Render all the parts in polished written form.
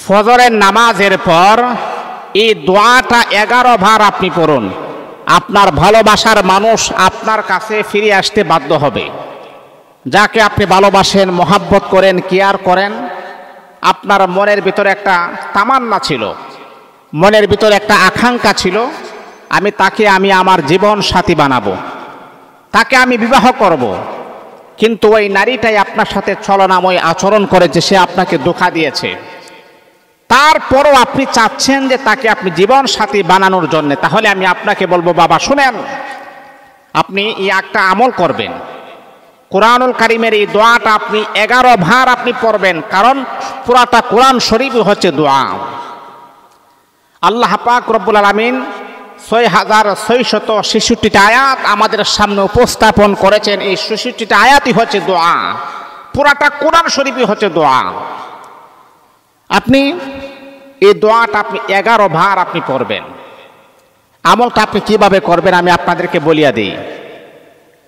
ফজরের নামাজের পর এই দোয়াটা 11 বার আপনি পড়ুন। আপনার ভালোবাসার মানুষ আপনার কাছে ফিরে আসতে বাধ্য হবে। যাকে আপনি ভালোবাসেন, মহাব্বত করেন, কেয়ার করেন, আপনার মনের ভিতরে একটা তামান্না ছিল, মনের ভিতরে একটা আকাঙ্ক্ষা ছিল, তাকে আমার জীবন সাথী বানাবো, তাকে আমি বিবাহ করব। কিন্তু ওই নারীটাই আপনার সাথে ছলনাময় আচরণ করেছে, সে আপনাকে ধোঁকা দিয়েছে। তারপরও আপনি চাচ্ছেন যে তাকে আপনি জীবন সাথী বানানোর জন্য। তাহলে আমি আপনাকে বলবো, বাবা শুনেন, আপনি এই একটা আমল করবেন। কোরআনুল কারীমের এই দোয়াটা আপনি 11 বার আপনি পড়বেন, কারণ পুরাটা কোরআন শরীফই হচ্ছে দোয়া। আল্লাহ পাক রব্বুল আলামিন 6666টা আয়াত আমাদের সামনে উপস্থাপন করেছেন। এই 66টা আয়াতই হচ্ছে দোয়া, পুরাটা কোরআন শরীফই হচ্ছে দোয়া। আপনি এই দোয়াটা আপনি 11 বার আপনি পড়বেন। আমলটা আপনি কিভাবে করবেন আমি আপনাদেরকে বলিয়া দিই।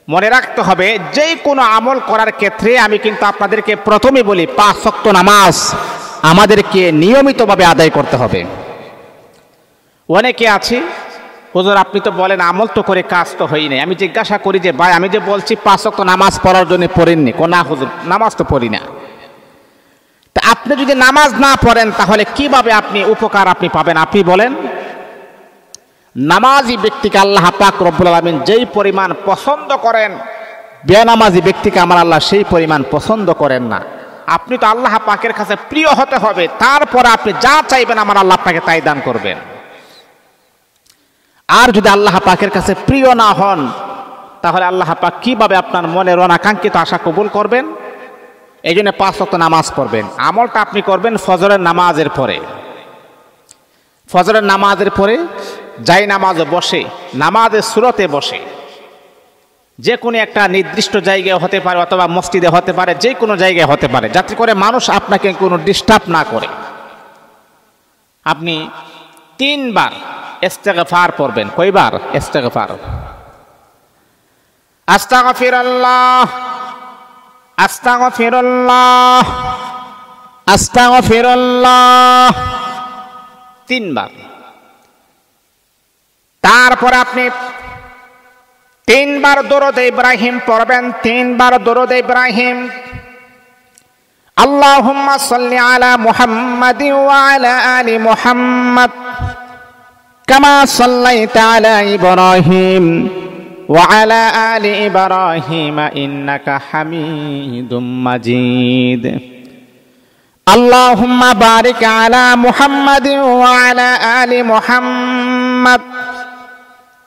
মনে রাখতে হবে, যে কোনো আমল করার ক্ষেত্রে আমি কিন্তু আপনাদেরকে প্রথমে বলি 5 ওয়াক্ত নামাজ আমাদেরকে নিয়মিতভাবে আদায় করতে হবে। অনেকে আছে, হুজুর আপনি তো বলেন আমল তো করে কাজ তো হই নাই। আমি জিজ্ঞাসা করি যে ভাই, আমি যে বলছি 5 ওয়াক্ত নামাজ পড়ার জন্য পড়েননি? না হুজুর, নামাজ তো পড়ি না। তা আপনি যদি নামাজ না পড়েন তাহলে কিভাবে আপনি উপকার আপনি পাবেন? আপনি বলেন। নামাজি ব্যক্তিকে আল্লাহ পাক রব্বুল আলামিন যেই পরিমাণ পছন্দ করেন, বেনামাজি ব্যক্তিকে আমার আল্লাহ সেই পরিমাণ পছন্দ করেন না। আপনি তো আল্লাহ পাকের কাছে প্রিয় হতে হবে, তারপরে আপনি যা চাইবেন আমার আল্লাহ আপনাকে তাই দান করবেন। আর যদি আল্লাহ পাকের কাছে প্রিয় না হন তাহলে আল্লাহ পাক কিভাবে আপনার মনের অনাকাঙ্ক্ষিত আশা কবুল করবেন? এই জন্য 5 ওয়াক্ত নামাজ পড়বেন। আমলটা আপনি করবেন ফজরের নামাজের পরে। ফজরের নামাজের পরে যাই নামাজে বসে, নামাজের সুরতে বসে, যে কোনো একটা নির্দিষ্ট জায়গায় হতে পারে অথবা মসজিদে হতে পারে, যে কোনো জায়গায় হতে পারে, যাতে করে মানুষ আপনাকে কোনো ডিস্টার্ব না করে। আপনি 3 বার ইস্তেগফার পড়বেন। কয়বার ইস্তেগফার? আস্তাগফিরুল্লাহ, আস্তাগফিরুল্লাহ, আস্তাগফিরুল্লাহ 3 বার। তারপর আপনি 3 বার দরুদ ইব্রাহিম পড়বেন। 3 বার দরুদ ইব্রাহিম। আল্লাহুম্মা সাল্লি আলা মুহাম্মাদিন ওয়া আলা আলি মুহাম্মাদ কামা সাল্লাইতা আলা ইব্রাহিম ওয়া আলা আলি ইব্রাহিম ইন্নাকা হামিদুম মাজিদ। আল্লাহুম্মা বারিক আলা মুহাম্মাদিন ওয়া আলা আলি মুহাম্মাদ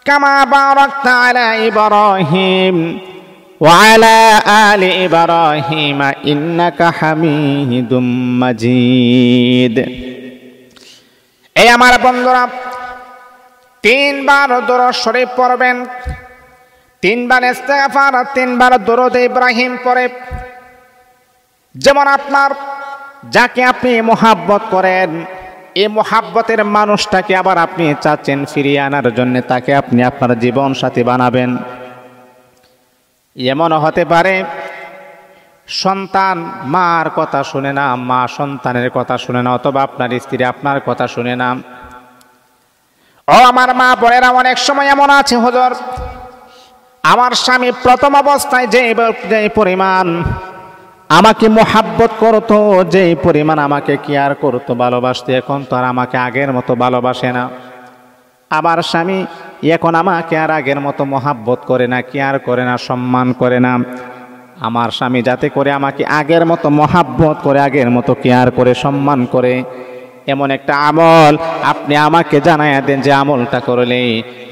কামা বারাকতা আলা ইব্রাহিম ওয়া আলা আলি ইব্রাহিম ইন্নাকা হামিদুম মাজিদ। এই আমার বন্ধুরা, 3 বার দরুদ শরীফ পড়বেন, 3 বার ইস্তেগফার, 3 বার দরুদ ইব্রাহিম পড়ে। যেমন আপনার যাকে আপনি মহাব্বত করেন, এই মহাব্বতের মানুষটাকে আবার আপনি চাচ্ছেন ফিরিয়ে আনার জন্য, তাকে আপনি আপনার জীবন সাথী বানাবেন। এমনও হতে পারে সন্তান মার কথা শুনে না, মা সন্তানের কথা শুনে না, অথবা আপনার স্ত্রী আপনার কথা শুনে না। ও আমার মা বোনেরা, অনেক সময় এমন আছে, হুজুর আমার স্বামী প্রথম অবস্থায় যে পরিমাণ আমাকে মহাব্বত করতো, যে পরিমাণ আমাকে কেয়ার করতো, ভালোবাসতো, এখন তো আর আমাকে আগের মতো ভালোবাসে না। আমার স্বামী এখন আমাকে আর আগের মতো মহাব্বত করে না, কেয়ার করে না, সম্মান করে না। আমার স্বামী যাতে করে আমাকে আগের মতো মহাব্বত করে, আগের মতো কেয়ার করে, সম্মান করে, এমন একটা আমল আপনি আমাকে জানাইয়া দেন, যে আমলটা করলে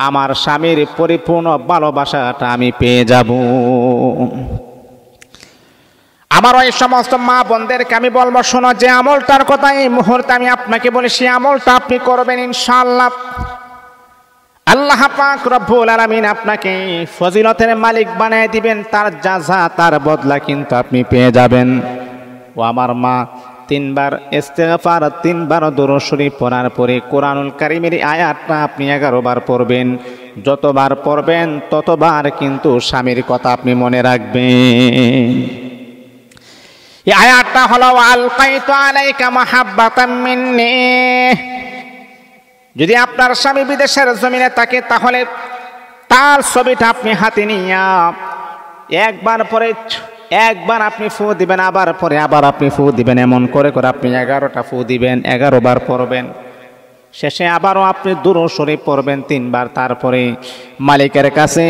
আমার স্বামীর পরিপূর্ণ ভালোবাসাটা আমি পেয়ে যাব। আমার ওই সমস্ত মা বোনদেরকে আমি বলবো, শোনো, যে আমলটার কথা এই মুহূর্তে আমি আপনাকে বলি, সেই আমলটা আপনি করবেন ইনশাআল্লাহ। আল্লাহ পাক রব্বুল আলামিন আপনাকে ফজিলতের মালিক বানিয়ে দিবেন, তার জাযা, তার বদলা কিন্তু আপনি পেয়ে যাবেন। ও আমার মা, 3 বার ইস্তেগফার, 3 বার দরুদ শরীফ পড়ার পরে কোরআনুল কারীমের আয়াতটা আপনি 11 বার পড়বেন। যতবার পড়বেন ততবার কিন্তু স্বামীর কথা আপনি মনে রাখবেন। এই আয়াতটা হলো আলকাইতু আলাইকা মাহাব্বাতাম মিন্নি। যদি আপনার স্বামী বিদেশের জমিনে থাকে তাহলে তার ছবিটা আপনি হাতে নিয়ে একবার আপনি ফু দিবেন, আবার পরে আবার আপনি ফু দিবেন, এমন করে করে আপনি 11টা ফু দিবেন, 11 বার পড়বেন। শেষে আবারও আপনি দুরূদ শরীফ পড়বেন 3 বার। তারপরে মালিকের কাছে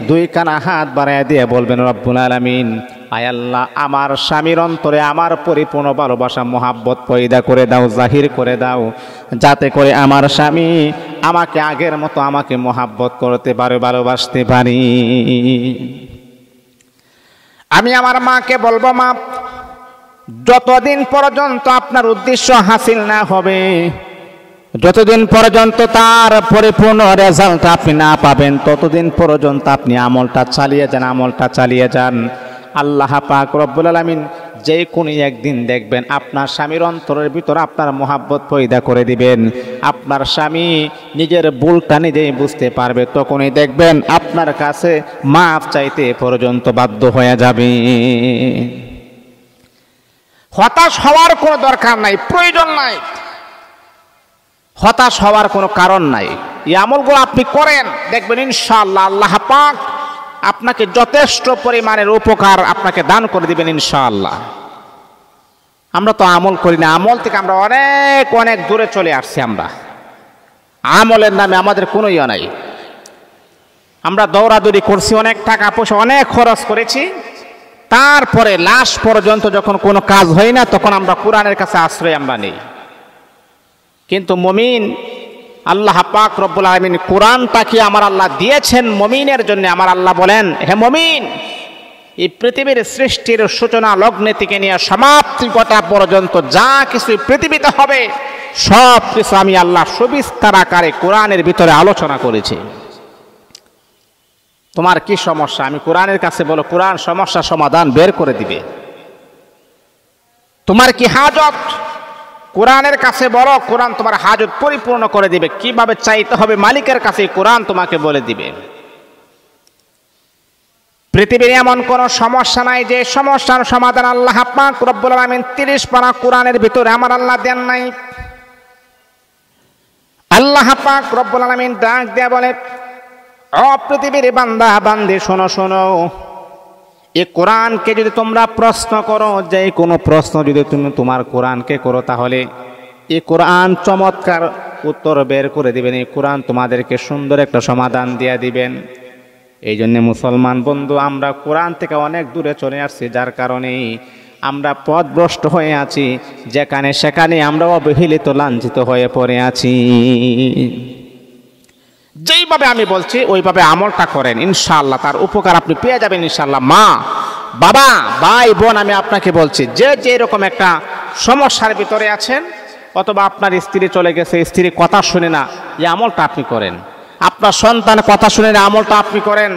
2 কানা হাত বাড়ায় দিয়ে বলবেন, রব্বুল আলামিন, আয় আল্লাহ, আমার স্বামীর অন্তরে আমার পরিপূর্ণ ভালোবাসা মোহাব্বত পয়দা করে দাও, জাহির করে দাও, যাতে করে আমার স্বামী আমাকে আগের মতো আমাকে মোহাব্বত করতে পারে, ভালোবাসতে পারি। আমি আমার মাকে বলবো, মা, যতদিন পর্যন্ত আপনার উদ্দেশ্য হাসিল না হবে, যতদিন পর্যন্ত তার পরিপূর্ণ রেজাল্ট আপনি না পাবেন, ততদিন পর্যন্ত আপনি আমলটা চালিয়ে যান। আল্লাহ পাক রব্বুল আলামিন যে কোনো একদিন দেখবেন আপনার স্বামীর অন্তরের ভিতর আপনার মোহাব্বত পয়দা করে দিবেন। আপনার স্বামী নিজের ভুলটা নিজেই বুঝতে পারবে, তখনই দেখবেন আপনার কাছে মাফ চাইতে পর্যন্ত বাধ্য হয়ে যাবে। হতাশ হওয়ার কোনো দরকার নাই, প্রয়োজন নাই, হতাশ হওয়ার কোনো কারণ নাই। এই আমলগুলো আপনি করেন, দেখবেন ইনশাআল্লাহ আল্লাহ পাক আপনাকে যথেষ্ট পরিমাণের উপকার আপনাকে দান করে দিবেন ইনশাআল্লাহ। আমরা তো আমল করি না, আমল থেকে আমরা অনেক দূরে চলে আসছি। আমরা আমলের নামে আমাদের কোনো ইয়ে নাই। আমরা দৌড়াদৌড়ি করছি, অনেক টাকা পয়সা অনেক খরচ করেছি, তারপরে লাস্ট পর্যন্ত যখন কোনো কাজ হয় না তখন আমরা কোরআনের কাছে আশ্রয় আমরা নেই। কিন্তু মুমিন, আল্লাহ পাক রব্বুল আলামিন কোরআনটাকে আমার আল্লাহ দিয়েছেন মুমিনের জন্য। আমার আল্লাহ বলেন, হে মুমিন, এই পৃথিবীর সৃষ্টির সূচনা লগ্নে থেকে নিয়ে সমাপ্তি ঘটা পর্যন্ত যা কিছু পৃথিবীতে হবে সব কিছু আমি আল্লাহ সবিস্তার আকারে কোরআনের ভিতরে আলোচনা করেছি। তোমার কি সমস্যা, আমি কোরআনের কাছে বলো, কোরআন সমস্যা সমাধান বের করে দিবে। তোমার কি হাজত, কোরআনের কাছে বলো, কোরআন তোমার হাজত পরিপূর্ণ করে দিবে। কিভাবে চাইতে হবে মালিকের কাছে কোরআন তোমাকে বলে দিবে। পৃথিবীর এমন কোন সমস্যা নাই যে সমস্যার সমাধান আল্লাহ পাক রব্বুল আলামিন 30 পারা কোরআনের ভিতরে আমার আল্লাহ দেন নাই। আল্লাহ পাক রব্বুল আলামিন ডাক দেয়া বলে, ও পৃথিবীর বান্দা বান্দি, শোনো শোনো, এই কোরআনকে যদি তোমরা প্রশ্ন করো, যে কোনো প্রশ্ন যদি তুমি তোমার কোরআনকে করো, তাহলে এই কোরআন চমৎকার উত্তর বের করে দিবেন। এই কোরআন তোমাদেরকে সুন্দর একটা সমাধান দিয়ে দিবেন। এই জন্য মুসলমান বন্ধু, আমরা কোরআন থেকে অনেক দূরে চলে আসছি, যার কারণে আমরা পথভ্রষ্ট হয়ে আছি। যেখানে সেখানে আমরা অবহেলিত, লাঞ্ছিত হয়ে পড়ে আছি। যেইভাবে আমি বলছি ওইভাবে আমলটা করেন, ইনশাআল্লাহ তার উপকার আপনি পেয়ে যাবেন ইনশাআল্লাহ। মা, বাবা, ভাই, বোন, আমি আপনাকে বলছি, যে এরকম একটা সমস্যার ভিতরে আছেন, অথবা আপনার স্ত্রী চলে গেছে, স্ত্রী কথা শুনে না, এই আমলটা আপনি করেন। আপনার সন্তান কথা শুনে না, আমলটা আপনি করেন।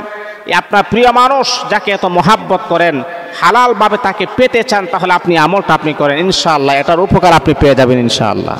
আপনার প্রিয় মানুষ যাকে এত মহাব্বত করেন, হালালভাবে তাকে পেতে চান, তাহলে আপনি আমলটা আপনি করেন ইনশাআল্লাহ। এটার উপকার আপনি পেয়ে যাবেন ইনশাআল্লাহ।